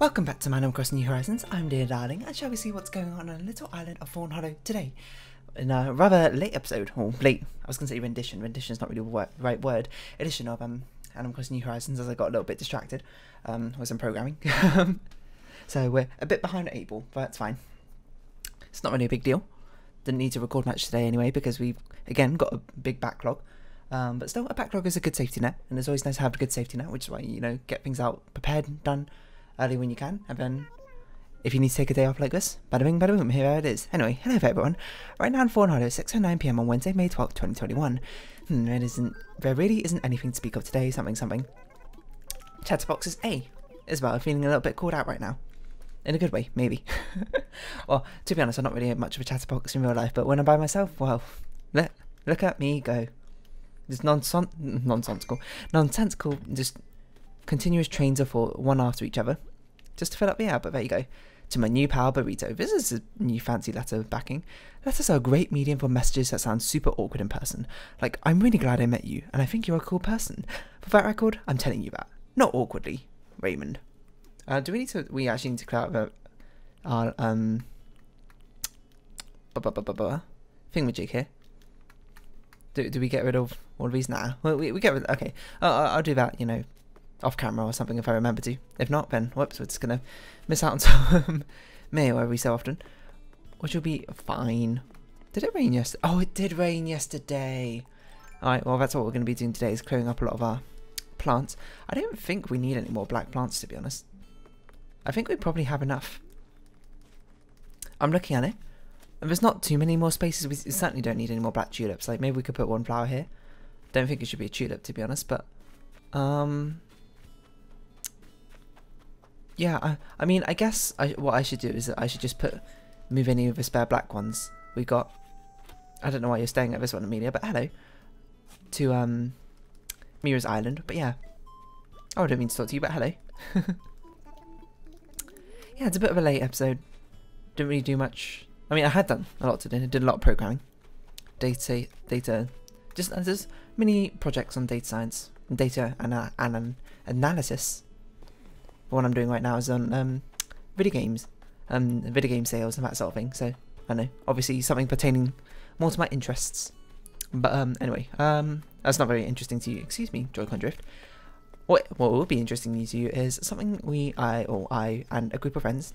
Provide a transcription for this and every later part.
Welcome back to my Animal Crossing New Horizons. I'm dear darling, and shall we see what's going on a little island of Fawnhollow today? In a rather late episode, or late, I was going to say rendition is not really the right word, edition of Animal Crossing New Horizons, as I got a little bit distracted with some programming. So we're a bit behind at 8 ball, but that's fine. It's not really a big deal. Didn't need to record much today anyway, because we've, again, got a big backlog. But still, a backlog is a good safety net, and it's always nice to have a good safety net, which is why, you know, get things out prepared, done early when you can, and then if you need to take a day off like this, bada bing, bada boom, here it is. Anyway, hello everyone. Right now in Fawnhallow, 6:09 PM on Wednesday, May 12th, 2021. There really isn't anything to speak of today, something. Chatterbox is A as well. I'm feeling a little bit called out right now. In a good way, maybe. Well, to be honest, I'm not really much of a chatterbox in real life, but when I'm by myself, well, look at me go. Just nonsensical, just continuous trains of thought, one after each other, just to fill up the air. But there you go. To my new pal Burrito, this is a new fancy letter backing. Letters are a great medium for messages that sound super awkward in person. Like, I'm really glad I met you, and I think you're a cool person. For that record, I'm telling you that. Not awkwardly, Raymond. We actually need to clear out our thingamajig here. Do we get rid of all of these? Nah. Well, we get rid. Okay. I'll do that, you know, off camera or something if I remember to. If not, then whoops, we're just gonna miss out on some mail every so often, which will be fine. Did it rain yesterday? Oh, it did rain yesterday. Alright, well that's what we're gonna be doing today, is clearing up a lot of our plants. I don't think we need any more black plants, to be honest. I think we probably have enough. I'm looking at it, and there's not too many more spaces. We certainly don't need any more black tulips. Like, maybe we could put one flower here. Don't think it should be a tulip, to be honest, but yeah, I mean, I guess what I should do is that I should just move any of the spare black ones we got. I don't know why you're staring at this one, Amelia, but hello. To Mira's Island, but yeah. Oh, I don't mean to talk to you, but hello. Yeah, it's a bit of a late episode. Didn't really do much. I mean, I had done a lot today. I did a lot of programming, data, just mini projects on data science, and data and analysis. The one I'm doing right now is on video game sales and that sort of thing. So I know, obviously something pertaining more to my interests. But anyway, that's not very interesting to you. Excuse me, Joy-Con drift. What will be interesting to you is something I and a group of friends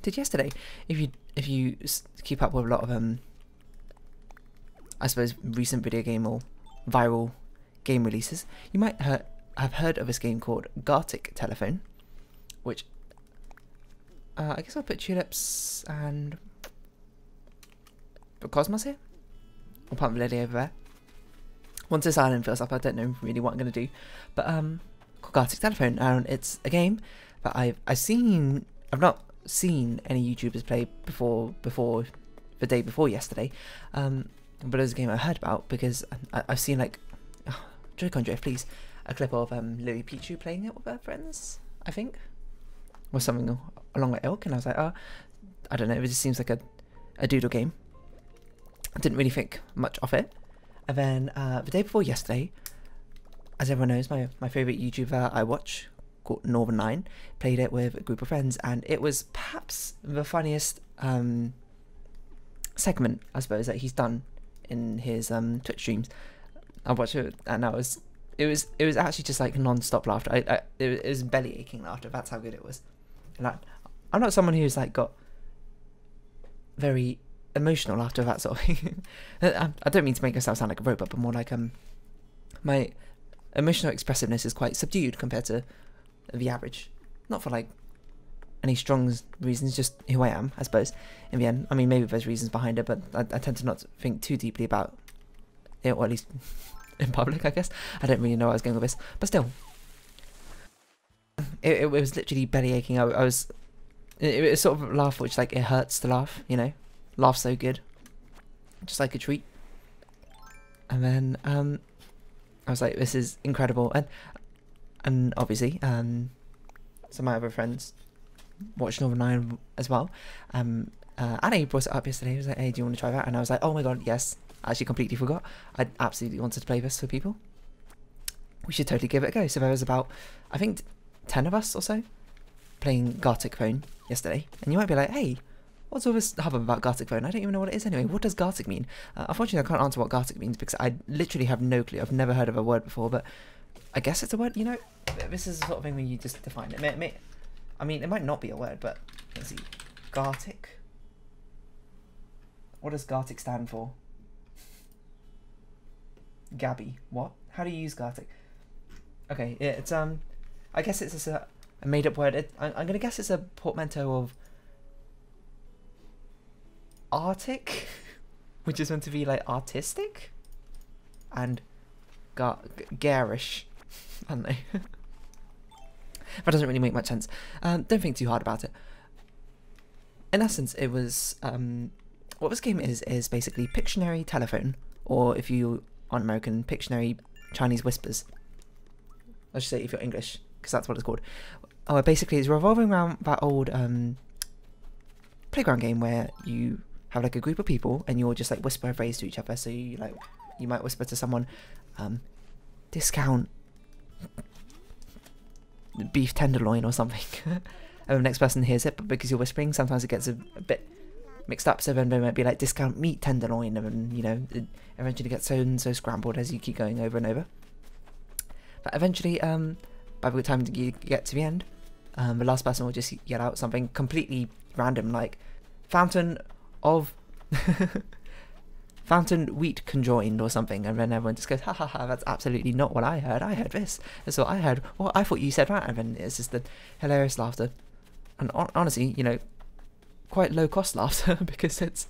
did yesterday. If you keep up with a lot of I suppose recent video game or viral game releases, you might have heard of this game called Gartic Telephone, which I guess I'll put tulips and cosmos here. I'll pump the lady over there. Once this island fills up, I don't know really what I'm going to do, but called Gartic Telephone, and it's a game that I've not seen any YouTubers play before the day before yesterday, but it was a game I heard about because I've seen, like, Joy-Con drift, please, a clip of Louis Pichu playing it with her friends, I think, or something along that ilk, and I was like, oh, I don't know, it just seems like a doodle game. I didn't really think much of it. And then the day before yesterday, as everyone knows, my favourite YouTuber I watch, called Northern9, played it with a group of friends, and it was perhaps the funniest segment, I suppose, that he's done in his Twitch streams. I watched it, and it was actually just like non-stop laughter. It was belly aching laughter. That's how good it was. And I'm not someone who's like got very emotional after that sort of thing. I don't mean to make myself sound like a robot, but more like my emotional expressiveness is quite subdued compared to the average. Not for like any strong reasons, just who I am, I suppose. In the end, I mean, maybe there's reasons behind it, but I tend to not think too deeply about it, or at least in public, I guess. I don't really know where I was going with this, but still, it was literally belly aching. It was sort of a laugh which, like, it hurts to laugh, you know. Laugh so good, just like a treat. And then I was like, this is incredible. And obviously some of my other friends watched Northern9 as well. Annie brought it up yesterday. He was like, hey, do you want to try that? And I was like, oh my god, yes. I actually completely forgot. I absolutely wanted to play this for people. We should totally give it a go. So there was about, I think, 10 of us or so playing Gartic phone yesterday, and you might be like, hey, what's all this hubbub about Gartic phone? I don't even know what it is anyway. What does Gartic mean? Unfortunately, I can't answer what Gartic means because I literally have no clue. I've never heard of a word before, but I guess it's a word. You know, this is the sort of thing where you just define it. I mean, it might not be a word, but let's see. Gartic. What does Gartic stand for? Gabby. What? How do you use Gartic? Okay, yeah, it's I guess it's just a made-up word. I'm gonna guess it's a portmanteau of Arctic, which is meant to be like artistic, and garish. I don't know. That doesn't really make much sense. Don't think too hard about it. In essence, it was what this game is basically Pictionary telephone, or if you aren't American, Pictionary Chinese whispers. I should say if you're English, because that's what it's called. Oh, basically it's revolving around that old playground game where you have like a group of people and you'll just like whisper a phrase to each other. So you might whisper to someone, discount beef tenderloin or something. And the next person hears it, but because you're whispering, sometimes it gets a bit mixed up. So then they might be like discount meat tenderloin, and you know, it eventually gets so scrambled as you keep going over and over. But eventually, by the time you get to the end, the last person will just yell out something completely random, like fountain of fountain wheat conjoined or something, and then everyone just goes, ha ha ha, that's absolutely not what I heard. I heard this. That's what I heard. Well, I thought you said that. And then it's just the hilarious laughter, and honestly, you know, quite low cost laughter because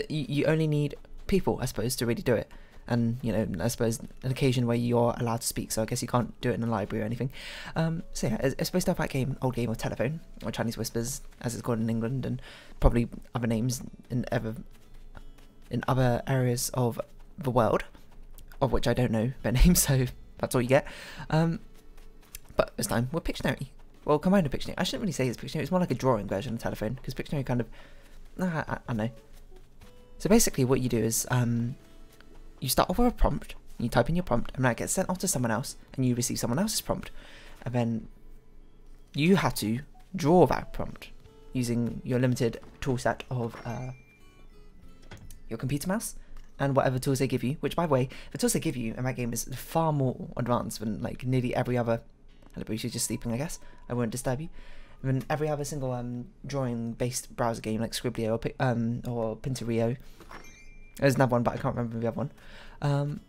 you only need people, I suppose, to really do it. And, you know, I suppose an occasion where you're allowed to speak, so I guess you can't do it in a library or anything. So yeah, it's supposed to have that old game of telephone, or Chinese whispers, as it's called in England, and probably other names in other areas of the world, of which I don't know their names, so that's all you get. But this time, we're Pictionary. Well, combined with Pictionary. I shouldn't really say it's Pictionary, it's more like a drawing version of telephone, because Pictionary kind of, I don't know. So basically what you do is, you start off with a prompt, you type in your prompt, and that gets sent off to someone else, and you receive someone else's prompt. And then you have to draw that prompt using your limited tool set of your computer mouse and whatever tools they give you, which, by the way, the tools they give you in that game is far more advanced than like nearly every other. Hello, Bruce, you're just sleeping, I guess. I won't disturb you. Than every other single drawing-based browser game like Scribbly or Pinterio. There's another one, but I can't remember the other one.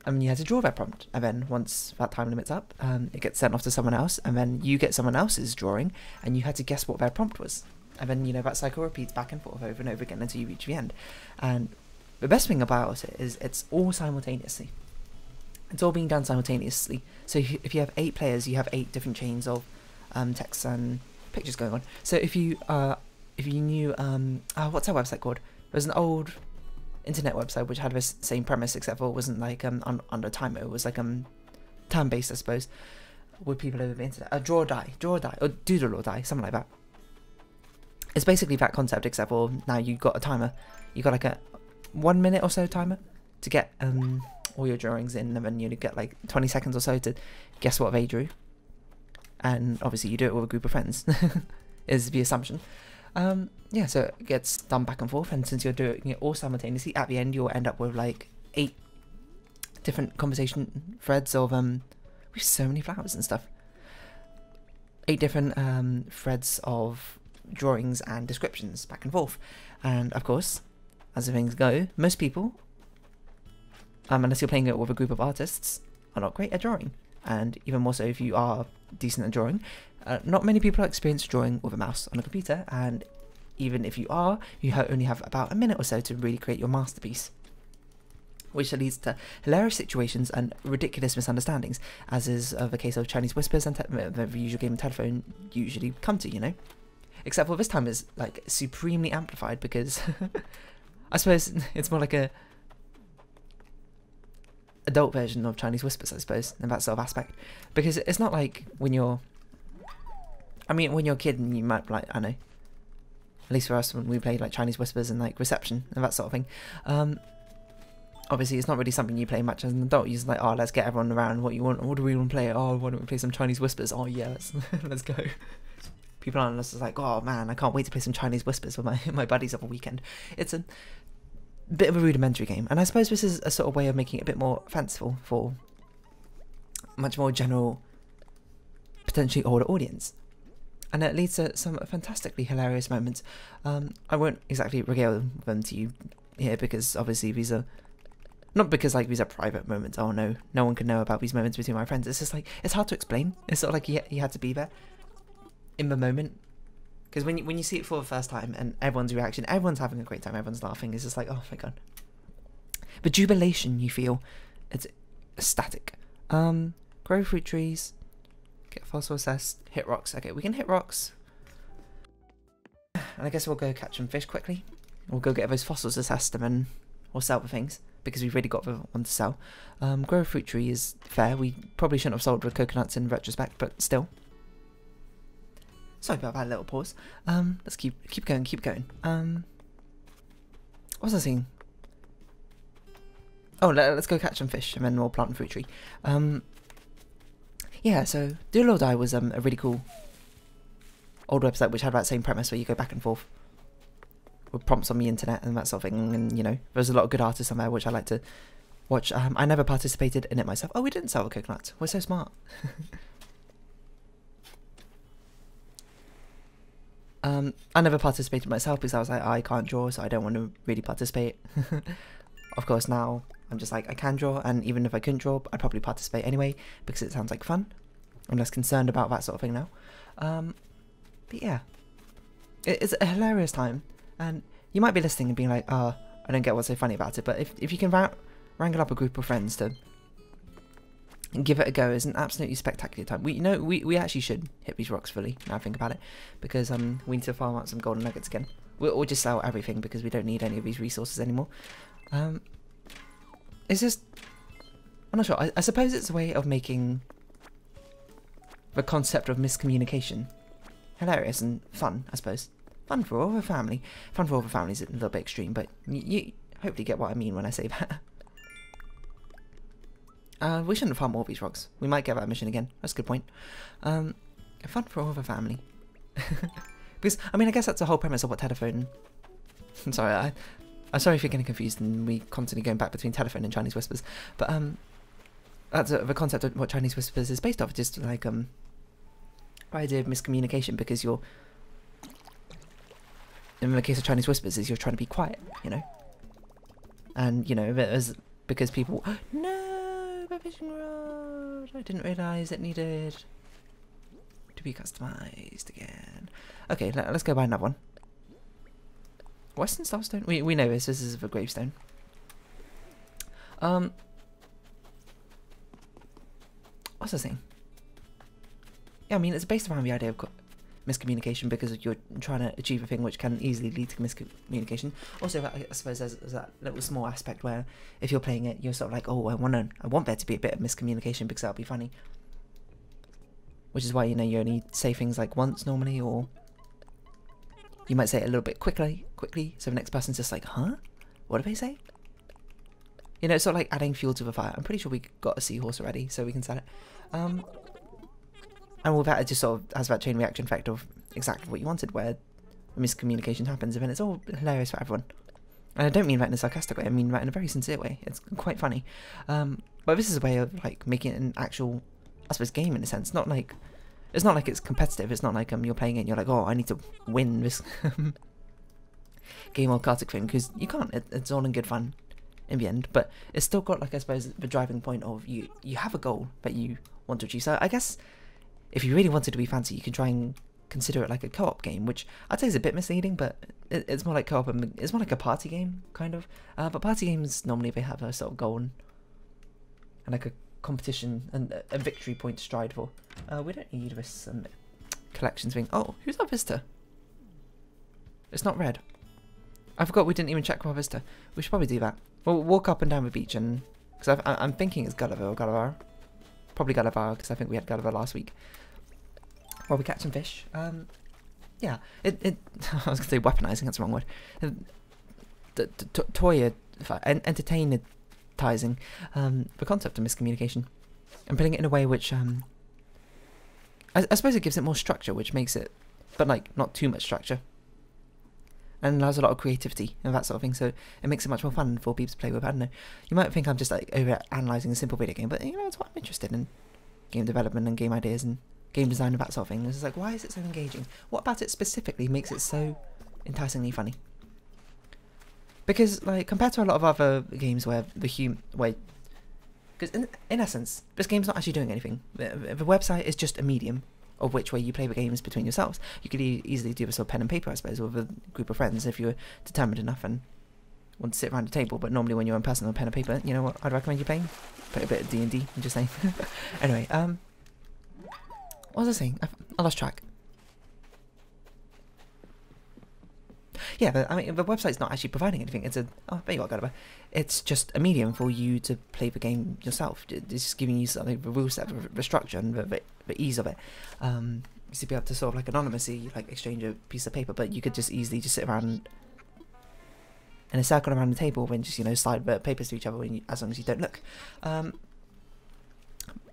And you have to draw that prompt, and then once that time limit's up, it gets sent off to someone else, and then you get someone else's drawing, and you had to guess what their prompt was. And then, you know, that cycle repeats back and forth over and over again until you reach the end. And the best thing about it is it's all simultaneously. It's all being done simultaneously. So if you have 8 players, you have 8 different chains of text and pictures going on. So if you knew what's that website called? There's an old internet website which had this same premise, except for it wasn't like under timer. It was like turn-based, I suppose, with people over the internet. Draw or die, or doodle or die, something like that. It's basically that concept, except for now you've got a timer. You've got like a 1 minute or so timer to get all your drawings in, and then you get like 20 seconds or so to guess what they drew. And obviously you do it with a group of friends, is the assumption. Yeah, so it gets done back and forth, and since you're doing it all simultaneously, at the end you'll end up with like 8 different conversation threads of with so many flowers and stuff. 8 different threads of drawings and descriptions back and forth. And of course, as the things go, most people, unless you're playing it with a group of artists, are not great at drawing. And even more so if you are decent at drawing. Not many people are experienced drawing with a mouse on a computer, and even if you are, you only have about a minute or so to really create your masterpiece, which leads to hilarious situations and ridiculous misunderstandings, as is the case of Chinese whispers and the usual game of telephone usually come to, you know. Except for this time it's like supremely amplified, because I suppose it's more like a adult version of Chinese whispers, I suppose, in that sort of aspect, because it's not like when you're a kid and you might like, I don't know, at least for us when we played like Chinese whispers and like reception and that sort of thing, obviously it's not really something you play much as an adult. You're just like, oh, let's get everyone around. What do we want to play? Oh, why don't we play some Chinese Whispers? Oh yeah, let's go. People aren't just like, oh man, I can't wait to play some Chinese Whispers with my buddies on a weekend. It's a bit of a rudimentary game, and I suppose this is a sort of way of making it a bit more fanciful for much more general, potentially older audience. And it leads to some fantastically hilarious moments. I won't exactly regale them to you here because obviously these are not because like these are private moments. Oh no, no one can know about these moments between my friends. It's just like it's hard to explain. It's sort of like you had to be there in the moment, because when you see it for the first time and everyone's reaction, everyone's having a great time, everyone's laughing. It's just like, oh my god, the jubilation you feel, it's ecstatic. Grow fruit trees, get fossil assessed, hit rocks. Okay, we can hit rocks, and I guess we'll go catch some fish quickly. We'll go get those fossils assessed and then we'll sell the things because we've really got the one to sell. Grow a fruit tree is fair. We probably shouldn't have sold the coconuts in retrospect, but still. Sorry about that little pause. Let's keep going. What was I saying? Oh, let's go catch some fish and then we'll plant a fruit tree. Yeah, so Do or Die was a really cool old website which had that same premise where you go back and forth with prompts on the internet and that sort of thing, and you know, there's a lot of good artists on there which I like to watch. I never participated in it myself. Oh, we didn't sell the coconuts. We're so smart. I never participated myself because I was like, I can't draw, so I don't want to really participate. Of course, now I'm just like, I can draw, and even if I couldn't draw, I'd probably participate anyway because it sounds like fun. I'm less concerned about that sort of thing now. But yeah, it's a hilarious time, and you might be listening and being like, I don't get what's so funny about it, but if you can wrangle up a group of friends to give it a go, it's an absolutely spectacular time. We actually should hit these rocks fully, now I think about it, because we need to farm out some golden nuggets again. We'll just sell everything because we don't need any of these resources anymore. It's just, I'm not sure, I suppose it's a way of making the concept of miscommunication hilarious and fun, I suppose. Fun for all the family. Fun for all the families is a little bit extreme, but you hopefully get what I mean when I say that. We shouldn't farm all these rocks. We might get that mission again. That's a good point. Fun for all the family. Because, I mean, I guess that's the whole premise of what telephone... I'm sorry, I'm sorry if you're getting confused and we constantly going back between telephone and Chinese Whispers. But, that's the concept of what Chinese Whispers is based off. Just like, the idea of miscommunication, because you're... In the case of Chinese Whispers, is you're trying to be quiet, you know? And, you know, because people... No, my fishing rod! I didn't realise it needed to be customised again. Okay, let's go buy another one. Western Starstone? We know this is a gravestone. What's I saying? Yeah, I mean, it's based around the idea of miscommunication because you're trying to achieve a thing which can easily lead to miscommunication. Also, I suppose there's that little small aspect where if you're playing it, you're sort of like, oh, I want there to be a bit of miscommunication because that'll be funny. Which is why, you know, you only say things like once normally, or you might say it a little bit quickly, so the next person's just like, huh? What did they say? You know, it's sort of like adding fuel to the fire. I'm pretty sure we got a seahorse already, so we can sell it. And with that, it just sort of has that chain reaction effect of exactly what you wanted, where miscommunication happens, and then it's all hilarious for everyone. And I don't mean that in a sarcastic way, I mean that in a very sincere way. It's quite funny. But this is a way of, like, making it an actual, I suppose, game in a sense. Not like... It's not like it's competitive. It's not like you're playing it and you're like, oh, I need to win this game or Gartic thing, because you can't. It's all in good fun in the end, but it's still got, like, I suppose, the driving point of you have a goal that you want to achieve. So I guess if you really wanted to be fancy, you can try and consider it like a co-op game, which I'd say is a bit misleading, but it's more like co-op, and it's more like a party game, kind of. But party games, normally they have a sort of goal and like a competition and a victory point to stride for. We don't need this collections thing. Oh, who's our visitor? It's not red. I forgot we didn't even check our visitor. We should probably do that. We'll walk up and down the beach, and because I'm thinking it's Gulliver or Gulliver. Probably Gulliver, because I think we had Gulliver last week. While we catch some fish. Yeah, I was going to say weaponizing, that's the wrong word. Entertain the concept of miscommunication and putting it in a way which I suppose it gives it more structure, which makes it, but like not too much structure, and allows a lot of creativity and that sort of thing. So it makes it much more fun for people to play with. I don't know. You might think I'm just like over analysing a simple video game, but you know, it's what I'm interested in: game development and game ideas and game design and that sort of thing. It's like, why is it so engaging? What about it specifically makes it so enticingly funny? Because like compared to a lot of other games where because in essence, this game's not actually doing anything. The website is just a medium of which way you play the games between yourselves. You could easily do this with pen and paper, I suppose, with a group of friends if you're determined enough and want to sit around a table. But normally when you're in person with pen and paper, you know what I'd recommend you playing? Play a bit of D&D, I'm just saying. Anyway, what was I saying? I lost track. Yeah, but I mean, the website's not actually providing anything. It's it's just a medium for you to play the game yourself. It's just giving you something, the rule set, the structure, and the ease of it. To be able to sort of like anonymously like exchange a piece of paper, but you could just easily just sit around in a circle around the table and just, you know, slide the papers to each other as long as you don't look. But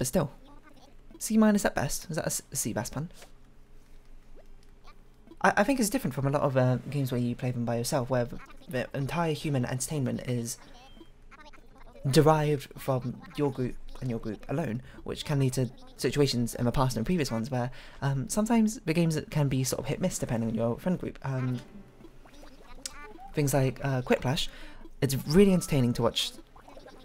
still, C- at best. Is that a C bass pun? I think it's different from a lot of games where you play them by yourself, where the entire human entertainment is derived from your group and your group alone, which can lead to situations in the past and previous ones where sometimes the games can be sort of hit-miss depending on your friend group. Things like Quiplash, it's really entertaining to watch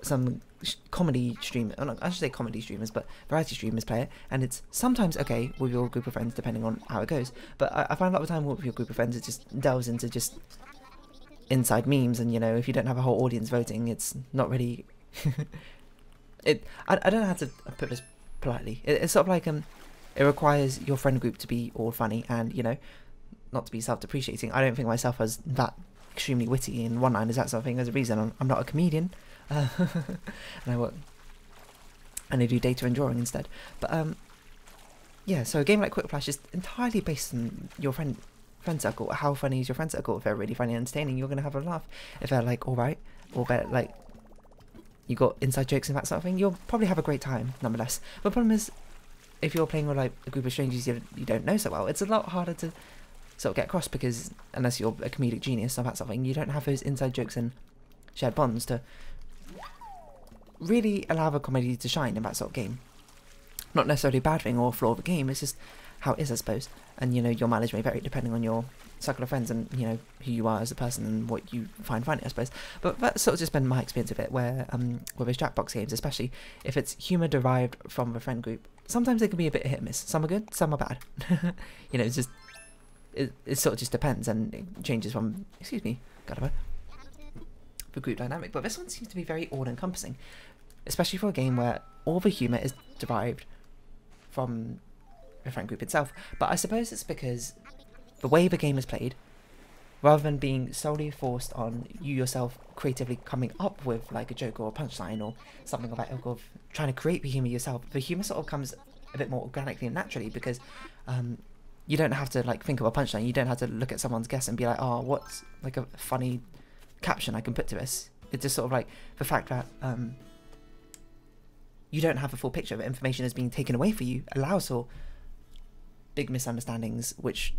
some comedy stream, I should say comedy streamers, but variety streamers play it, and it's sometimes okay with your group of friends depending on how it goes, but I find a lot of the time with your group of friends it just delves into just inside memes, and you know, if you don't have a whole audience voting, it's not really I don't know how to put this politely. It's sort of like it requires your friend group to be all funny and, you know, not to be self-depreciating. I don't think myself as that extremely witty and one-liners, that sort of thing. There's a reason I'm not a comedian. And I do data and drawing instead. But yeah, so a game like Quiplash is entirely based on your friend circle. How funny is your friend circle? If they're really funny and entertaining, you're gonna have a laugh. If they're like alright, or they're like you got inside jokes and that sort of thing, you'll probably have a great time nonetheless. But the problem is, if you're playing with like a group of strangers you don't know so well, it's a lot harder to sort of get across, because unless you're a comedic genius or that sort of thing, you don't have those inside jokes and shared bonds to really allow the comedy to shine in that sort of game. Not necessarily a bad thing or a flaw of the game, it's just how it is, I suppose. And you know, your mileage may vary depending on your circle of friends and, you know, who you are as a person and what you find funny, I suppose. But that's sort of just been my experience of it, where with those Jackbox games, especially if it's humour derived from the friend group, sometimes they can be a bit hit and miss. Some are good, some are bad. You know, it's just it sort of just depends, and it changes from the group dynamic. But this one seems to be very all-encompassing, especially for a game where all the humour is derived from the friend group itself. But I suppose it's because the way the game is played, rather than being solely forced on you yourself creatively coming up with like a joke or a punchline or something of that ilk, of trying to create the humour yourself, the humour sort of comes a bit more organically and naturally, because you don't have to like think of a punchline. You don't have to look at someone's guess and be like, oh, what's like a funny caption I can put to this. It's just sort of like the fact that you don't have a full picture. The information is being taken away for you allows for big misunderstandings, which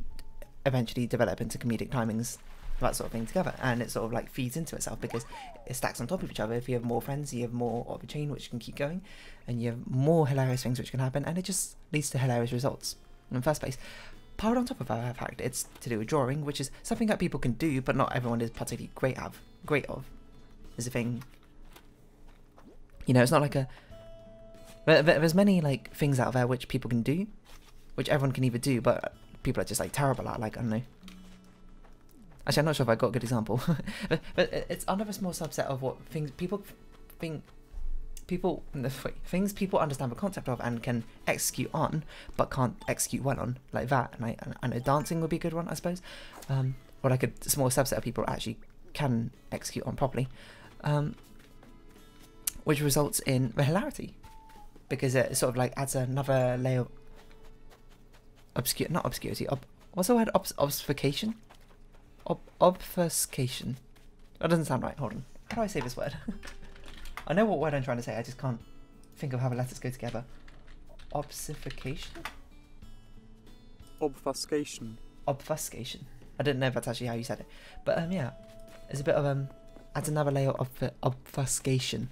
eventually develop into comedic timings, that sort of thing together, and it sort of like feeds into itself because it stacks on top of each other. If you have more friends, you have more of a chain which can keep going, and you have more hilarious things which can happen, and it just leads to hilarious results in the first place. Piled on top of that fact, it's to do with drawing, which is something that people can do, but not everyone is particularly great of. Is a thing. You know, it's not like there's many like things out there which people can do, which everyone can either do, but people are just like terrible at. Like, I don't know. Actually, I'm not sure if I got a good example, but it's another small subset of what things people understand the concept of and can execute on, but can't execute well on, like that. And I know dancing would be a good one, I suppose, or like a small subset of people actually can execute on properly, which results in the hilarity, because it sort of like adds another layer of obfuscation. What's the word? Obfuscation. Obfuscation. That doesn't sound right. Hold on. How do I say this word? I know what word I'm trying to say, I just can't think of how the letters go together. Obfuscation? Obfuscation. Obfuscation. I don't know if that's actually how you said it. But yeah, it's a bit of adds another layer of obfuscation.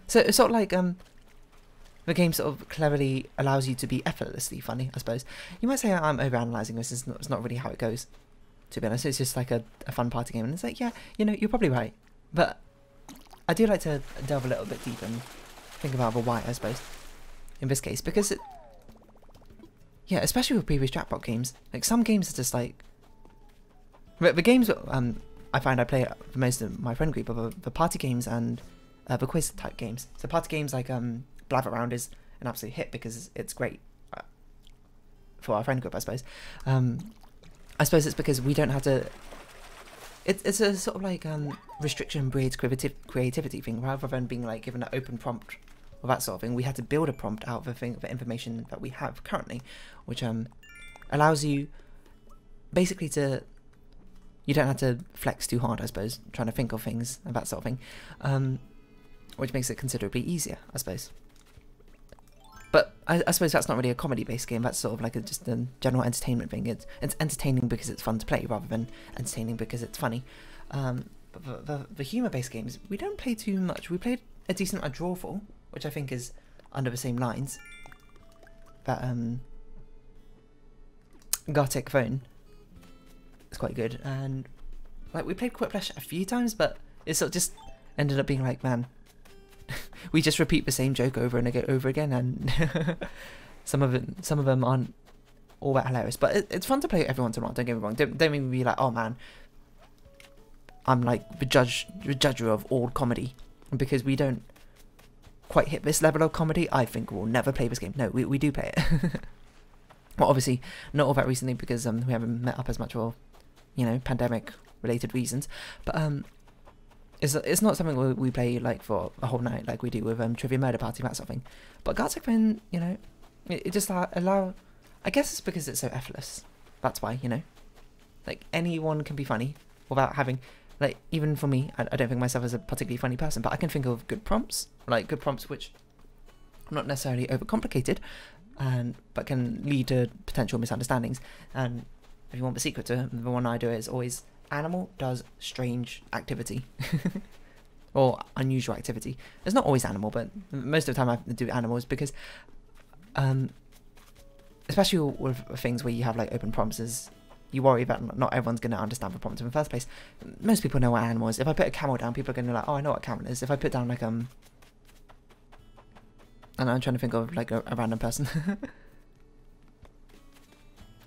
So it's sort of like the game sort of cleverly allows you to be effortlessly funny, I suppose. You might say I'm overanalyzing this, it's not really how it goes, to be honest. It's just like a fun party game, and it's like, yeah, you know, you're probably right. But I do like to delve a little bit deeper and think about the why, I suppose, in this case, because yeah, especially with previous Jackpot games, like some games are just like, the games I find I play the most in my friend group are the party games and the quiz type games. So party games like Blather Round is an absolute hit because it's great for our friend group, I suppose. I suppose it's because we don't have to. It's a sort of like restriction breeds creativity thing, rather than being like given an open prompt or that sort of thing. We had to build a prompt out of the information that we have currently, which allows you basically to. You don't have to flex too hard, I suppose, trying to think of things and that sort of thing, which makes it considerably easier, I suppose. But I suppose that's not really a comedy-based game. That's sort of like just a general entertainment thing. It's entertaining because it's fun to play, rather than entertaining because it's funny. But the humour-based games, we don't play too much. We played a decent amount of Drawful, which I think is under the same lines. That Gartic phone. It's quite good, and like we played Quiplash a few times, but it sort of just ended up being like, man, we just repeat the same joke over and over again, and some of them aren't all that hilarious. But it's fun to play every once in a while. Don't get me wrong. Don't make me be like, oh man, I'm like the judger of all comedy, and because we don't quite hit this level of comedy, I think we'll never play this game. No, we do play it. Well, obviously not all that recently because we haven't met up as much for, you know, pandemic related reasons, but it's not something we play like for a whole night like we do with Trivia Murder Party, that sort of thing. But Gartic Phone, you know, it just allow. I guess it's because it's so effortless. That's why, you know, like anyone can be funny without having, like, even for me, I don't think myself as a particularly funny person, but I can think of good prompts, which are not necessarily overcomplicated, but can lead to potential misunderstandings. And if you want the secret to the one I do is always animal does strange activity or unusual activity. It's not always animal, but most of the time I do animals because especially with things where you have like open prompts, is you worry that not everyone's going to understand the prompt in the first place. Most people know what animal is. If I put a camel down, people are going to be like, oh, I know what a camel is. If I put down like and I'm trying to think of like a random person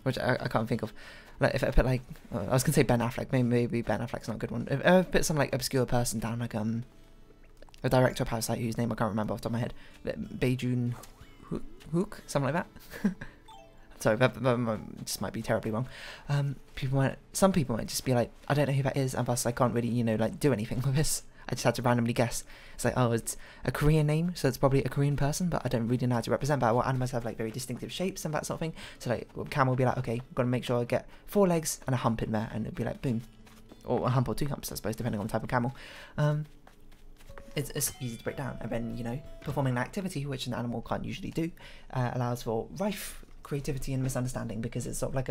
which I can't think of. Like if I put like, I was gonna say Ben Affleck. Maybe Ben Affleck's not a good one. If I put some like obscure person down, like a director of Parasite whose name I can't remember off the top of my head, Bae-joon Hook, something like that. Sorry, that just might be terribly wrong. Some people might just be like, I don't know who that is, and thus I can't really, you know, like do anything with this. I just had to randomly guess. It's like, oh, it's a Korean name, so it's probably a Korean person, but I don't really know how to represent that. Well, animals have like very distinctive shapes and that sort of thing. So like, camel will be like, okay, got to make sure I get 4 legs and a hump in there, and it'll be like, boom, or a hump or 2 humps, I suppose, depending on the type of camel. It's easy to break down, and then, you know, performing an activity which an animal can't usually do allows for rife creativity and misunderstanding, because it's sort of like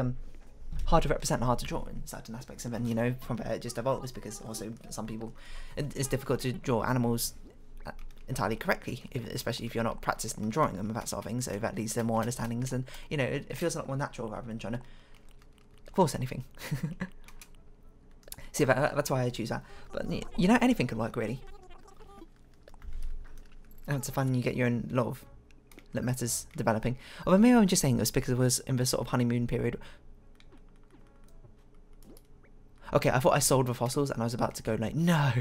hard to represent and hard to draw in certain aspects, and then, you know, from there it just evolves, because also some people, it's difficult to draw animals entirely correctly, especially if you're not practiced in drawing them and that sort of thing, so that leads to more understandings, and, you know, it feels a lot more natural rather than trying to force anything. See, that's why I choose that. But, you know, anything can work, really. And it's fun, you get your own lot of metas developing. Although maybe I'm just saying this because it was in the sort of honeymoon period. Okay, I thought I sold the fossils and I was about to go like, no.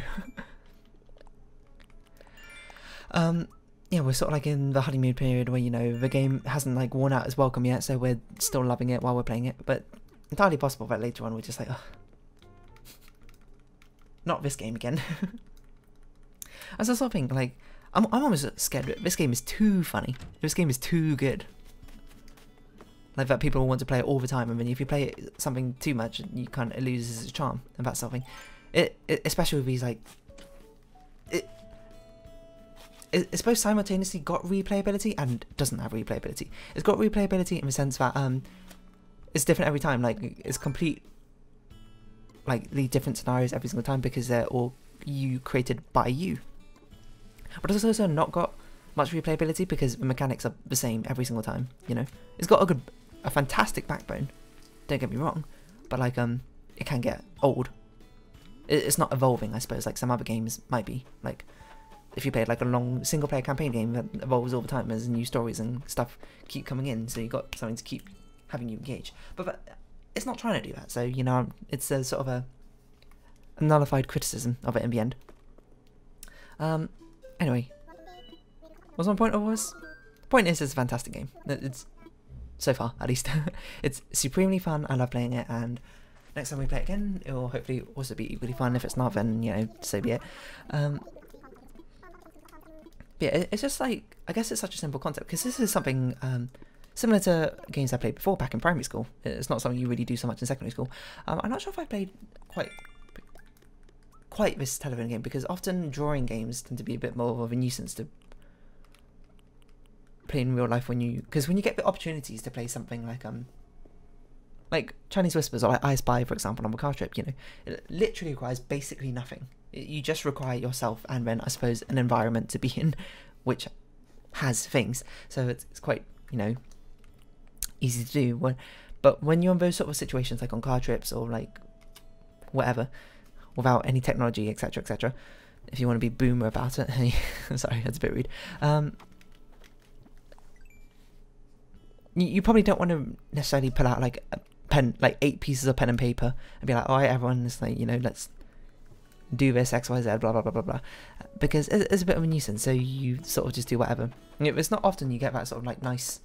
Yeah, we're sort of like in the honeymoon period where, you know, the game hasn't like worn out its welcome yet, so we're still loving it while we're playing it. But entirely possible that later on we're just like, ugh, not this game again. As I sort of think, like, I'm almost scared. This game is too funny. This game is too good. Like that people want to play it all the time, and then if you play it something too much, you kind of loses its charm and that sort of thing. especially with these, like, it's both simultaneously got replayability and doesn't have replayability. It's got replayability in the sense that it's different every time. Like, it's complete, like, the different scenarios every single time because they're all created by you. But it's also not got much replayability because the mechanics are the same every single time. You know, it's got a fantastic backbone. Don't get me wrong, but like it can get old. It's not evolving, I suppose, like some other games might be. Like, if you played like a long single player campaign game that evolves all the time as new stories and stuff keep coming in, so you've got something to keep having you engage. But it's not trying to do that, so, you know, it's a sort of a nullified criticism of it in the end. Anyway, what's my point? The point is, it's a fantastic game. It's, so far at least, it's supremely fun. I love playing it, and next time we play it again, it will hopefully also be equally fun. If it's not, then, you know, so be it. Yeah, it's just like, I guess it's such a simple concept because this is something similar to games I played before back in primary school. It's not something you really do so much in secondary school. I'm not sure if I played quite this television game because often drawing games tend to be a bit more of a nuisance to play in real life when you get the opportunities to play something like Chinese Whispers or like I Spy, for example, on a car trip. You know, it literally requires basically nothing. You just require yourself and then, I suppose, an environment to be in which has things. So it's quite, you know, easy to do. But when you're in those sort of situations, like on car trips or like whatever, without any technology, etc., etc., if you want to be boomer about it, sorry, that's a bit rude. You probably don't want to necessarily pull out like a pen, like 8 pieces of pen and paper, and be like, all right, everyone, is like, you know, let's do this X, Y, Z, blah blah blah blah blah, because it's a bit of a nuisance. So you sort of just do whatever. It's not often you get that sort of like nice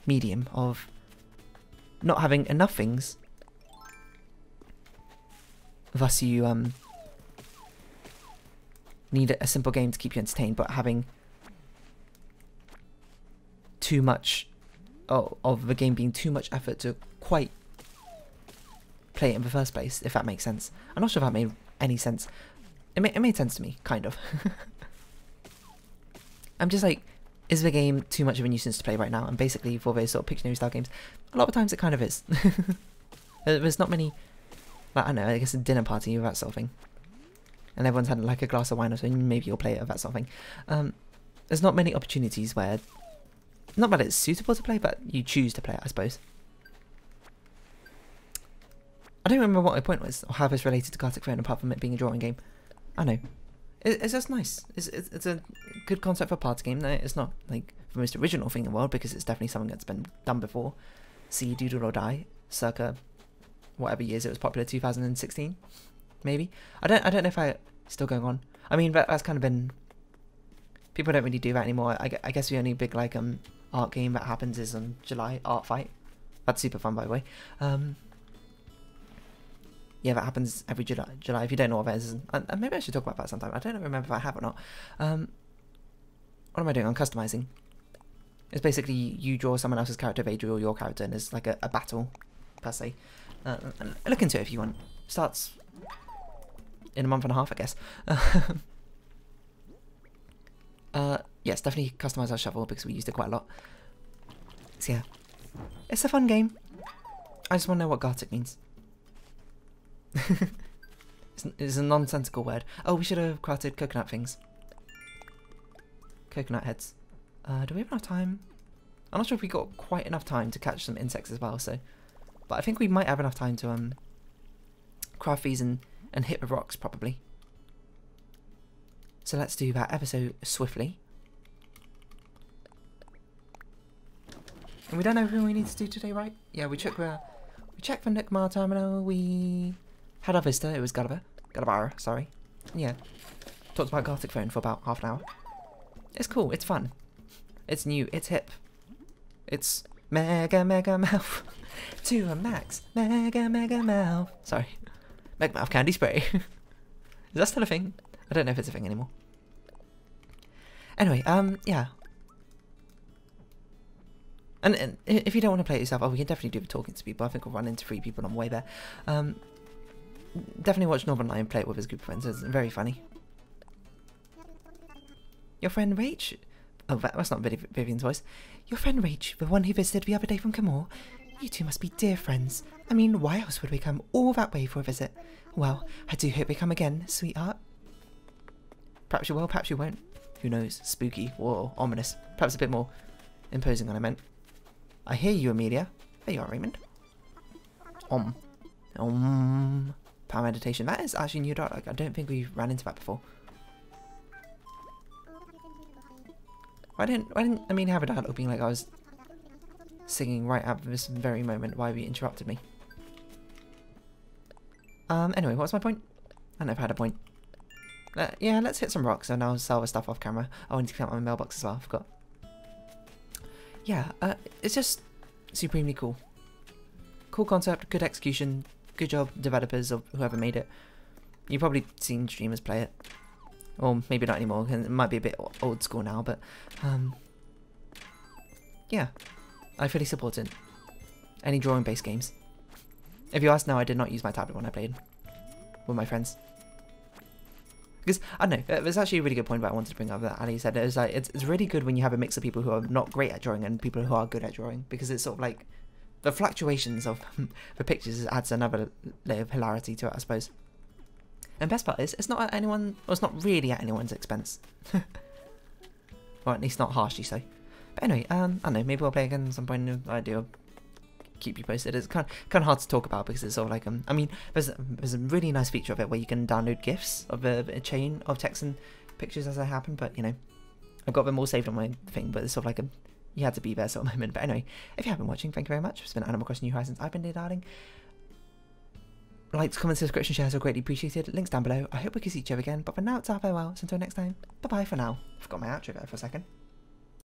medium of not having enough things, thus you need a simple game to keep you entertained, but having too much of the game being too much effort to quite play it in the first place, if that makes sense. I'm not sure if that made any sense. It made sense to me, kind of. I'm just like, is the game too much of a nuisance to play right now? And basically, for those sort of Pictionary style games, a lot of times it kind of is. There's not many, like, I don't know, I guess a dinner party or that sort of thing, and everyone's had like a glass of wine or something, maybe you'll play it or that sort of thing. There's not many opportunities where, not that it's suitable to play, but you choose to play it, I suppose. I don't remember what my point was, or how it's related to Gartic Phone, apart from it being a drawing game. I know. It's just nice. It's a good concept for a party game. It's not like the most original thing in the world, because it's definitely something that's been done before. See Doodle or Die, circa whatever years it was popular, 2016, maybe. I don't know if it's still going on. I mean, that's kind of been, people don't really do that anymore. I guess the only big like art game that happens is on July, Art Fight. That's super fun, by the way. Yeah, that happens every July. If you don't know what that is, and maybe I should talk about that sometime. I don't remember if I have or not. What am I doing? I'm customizing. It's basically you draw someone else's character, they draw your character, and it's like a battle, per se. And look into it if you want. Starts in a month and a half, I guess. Yes, definitely customize our shovel because we used it quite a lot. So yeah, it's a fun game. I just want to know what Gartic means. It's a nonsensical word. Oh, we should have crafted coconut things. Coconut heads. Do we have enough time? I'm not sure if we got quite enough time to catch some insects as well, so. But I think we might have enough time to craft these and hit the rocks, probably. So let's do that episode swiftly. And we don't know everything we need to do today, right? Yeah, we checked the Nickmar terminal, we had our visitor, it was Gulliver, sorry. Yeah, talked about Gartic Phone for about half an hour. It's cool, it's fun. It's new, it's hip. It's Mega Mouth to a max. Mega Mouth. Sorry. Mega Mouth candy spray. Is that still a thing? I don't know if it's a thing anymore. Anyway, yeah. And if you don't want to play it yourself, we can definitely do the talking to people. I think we'll run into 3 people on the way there. definitely watch Northern Lion play it with his group of friends. It's very funny. Your friend Rach? Oh, that's not Vivian's voice. Your friend Rach, the one who visited the other day from Camor? You two must be dear friends. I mean, why else would we come all that way for a visit? Well, I do hope we come again, sweetheart. Perhaps you will, perhaps you won't. Who knows? Spooky or ominous. Perhaps a bit more imposing than I meant. I hear you, Amelia. There you are, Raymond. Power meditation. That is actually new dialogue. I don't think we've ran into that before. Why didn't Amelia have a dialogue being like I was singing right at this very moment? Why have you interrupted me? Anyway, what's my point? I don't know if I had a point. Yeah, let's hit some rocks and I'll sell the stuff off camera. I need to count my mailbox as well, I forgot. Yeah, it's just supremely cool. Cool concept, good execution, good job developers or whoever made it. You've probably seen streamers play it. Or maybe not anymore, it might be a bit old school now, but yeah, I fully support it. Any drawing based games. If you ask now, I did not use my tablet when I played with my friends. Because, I don't know, there's actually a really good point that I wanted to bring up that Ali said. It was like, it's really good when you have a mix of people who are not great at drawing and people who are good at drawing. Because it's sort of like, the fluctuations of the pictures adds another layer of hilarity to it, I suppose. And best part is, it's not at anyone, or it's not really at anyone's expense. Or at least not harshly so. But anyway, I don't know, maybe we'll play again at some point. I do keep you posted. It's kind of hard to talk about because it's sort of like I mean, there's a really nice feature of it where you can download GIFs of a chain of text and pictures as they happen. But you know, I've got them all saved on my thing. But it's sort of like you had to be there sort of moment. But anyway, if you have been watching, thank you very much. It's been Animal Crossing New Horizons. I've been Dear Darling. Likes, comments, subscription, shares are greatly appreciated. Links down below. I hope we can see each other again. But for now, it's our farewell. So until next time, bye bye for now. Forgot my outro there for a second.